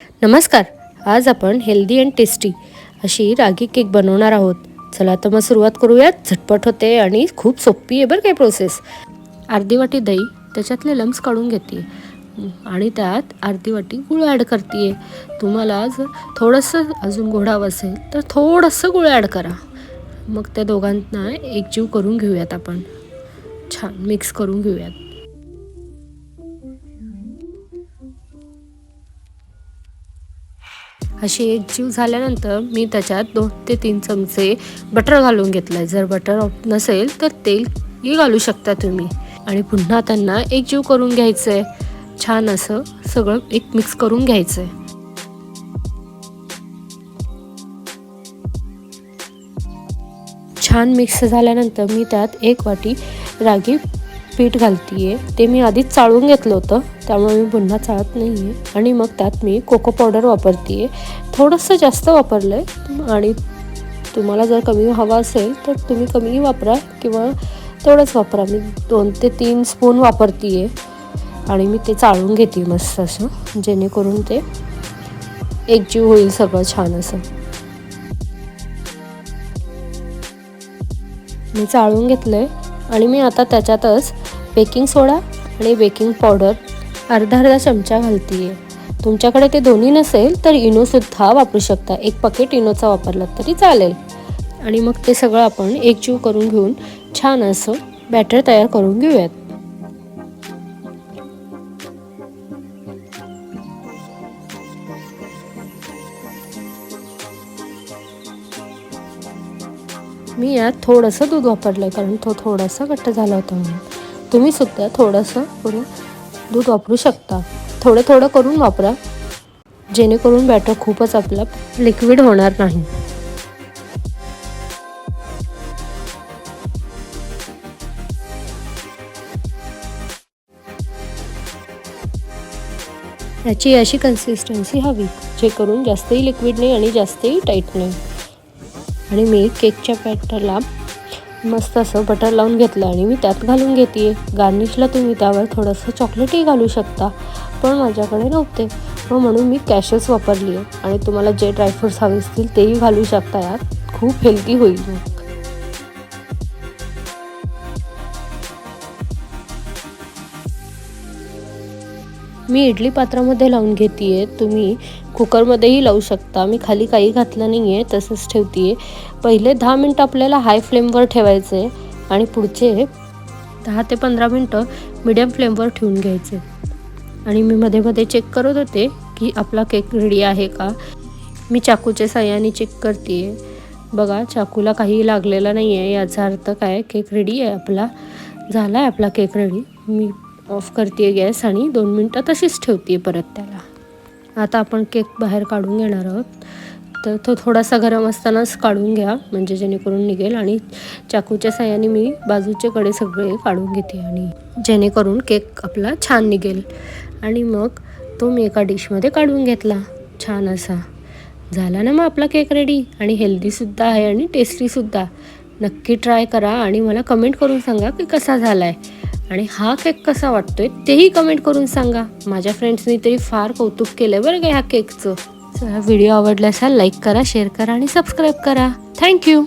नमस्कार. आज आपण हेल्दी अँड टेस्टी अशी रागी केक बनवणार आहोत. चला तर मग सुरुवात करूयात. झटपट होते आणि खूप सोपी आहे बरं काय प्रोसेस. अर्धी वाटी दही, त्याच्यातले लम्स काढून घेते आणि त्यात अर्धी वाटी गूळ ॲड करते. तुम्हाला जर थोडंसं अजून गोड हवं असेल तर थोडंसं गूळ ॲड करा. मग त्या दोघांना एकजीव करून घेऊयात. आपण छान मिक्स करून घेऊयात. अशी एकजीव झाल्यानंतर मी त्याच्यात 2 ते 3 चमचे बटर घालून घेतलं आहे. जर बटर नसेल तर तेलही घालू शकता तुम्ही. आणि पुन्हा त्यांना एकजीव करून घ्यायचं आहे. छान असं सगळं एक मिक्स करून घ्यायचं आहे. छान मिक्स झाल्यानंतर मी त्यात 1 वाटी रागी पीठ घालते. ते मी आधीच चाळून घेतलं होतं, त्यामुळे मी पुन्हा चाळत नाही आहे. आणि मग त्यात मी कोको पावडर वापरते. थोडंसं जास्त वापरलं आहे आणि तुम्हाला जर कमी हवा असेल तर तुम्ही कमी वापरा किंवा तेवढंच वापरा. मी 2 ते 3 स्पून वापरते आणि मी ते चाळून घेते मस्त असं, जेणेकरून ते एकजीव होईल सगळं छान असं. मी चाळून घेतलं आहे आणि मी आता त्याच्यातच बेकिंग सोडा आणि बेकिंग पावडर अर्धा चमचा घालते. तुमच्याकडे ते दोन्ही नसेल तर इनोसुद्धा वापरू शकता. 1 पॅकेट इनोचा वापरला तरी चालेल. आणि मग ते सगळं आपण एकजीव करून घेऊन छान असं बॅटर तयार करून घेऊयात. मी यात थोडंसं दूध वापरलं आहे, कारण तो थोडासा घट्ट झाला होता म्हणून. तुम्ही सुद्धा थोडंसं करून दूध वापरू शकता. थोडं थोडं करून वापरा, जेणेकरून बॅटर खूपच आपला लिक्विड होणार नाही. याची अशी कन्सिस्टन्सी हवी, जे करून जास्तही लिक्विड नाही आणि जास्तही टाईट नाही. आणि मी केकच्या बॅटरला मस्त असं बटर लावून घेतलं आणि मी त्यात घालून घेते. गार्निशला तुम्ही त्यावर थोडंसं चॉकलेटही घालू शकता, पण माझ्याकडे नव्हते म्हणून मी कॅशेस वापरली आहे. आणि तुम्हाला जे ड्रायफ्रूट्स हवे असतील तेही घालू शकता. यात खूप हेल्दी होईल. मी इडली पात्रामध्ये लावून घेते. तुम्ही कुकरमध्येही लावू शकता. मी खाली काही घातलं नाही आहे, तसंच ठेवते. पहिले 10 मिनटं आपल्याला हाय फ्लेमवर ठेवायचे आणि पुढचे 10 ते 15 मिनटं मीडियम फ्लेमवर ठेवून घ्यायचे. आणि मी मध्ये मध्ये चेक करत होते की आपला केक रेडी आहे का. मी चाकूच्या साहाय्याने चेक करते. बघा, चाकूला काही लागलेलं नाही आहे, याचा अर्थ काय, केक रेडी आहे आपला. झाला आहे आपला केक रेडी. मी ऑफ करते गॅस आणि 2 मिनटं तशीच ठेवते परत त्याला. आता आपण केक बाहेर काढून घेणार आहोत. तर तो थोडासा गरम असतानाच काढून घ्या, म्हणजे जेणेकरून निघेल. आणि चाकूच्या साहाय्याने मी बाजूचे कडे सगळे काढून घेते आणि जेणेकरून केक आपला छान निघेल. आणि मग तो मी एका डिशमध्ये काढून घेतला छान असा. झाला ना मग आपला केक रेडी. आणि हेल्दीसुद्धा आहे आणि टेस्टीसुद्धा. नक्की ट्राय करा आणि मला कमेंट करून सांगा की कसा झाला आहे. आणि हा केक कसा वाटतोय तेही कमेंट करून सांगा. माझ्या फ्रेंड्सनी तरी फार कौतुक केलं बरं का ह्या केकचं. व्हिडिओ आवडला असेल लाईक करा, शेअर करा आणि सबस्क्राईब करा. थँक्यू.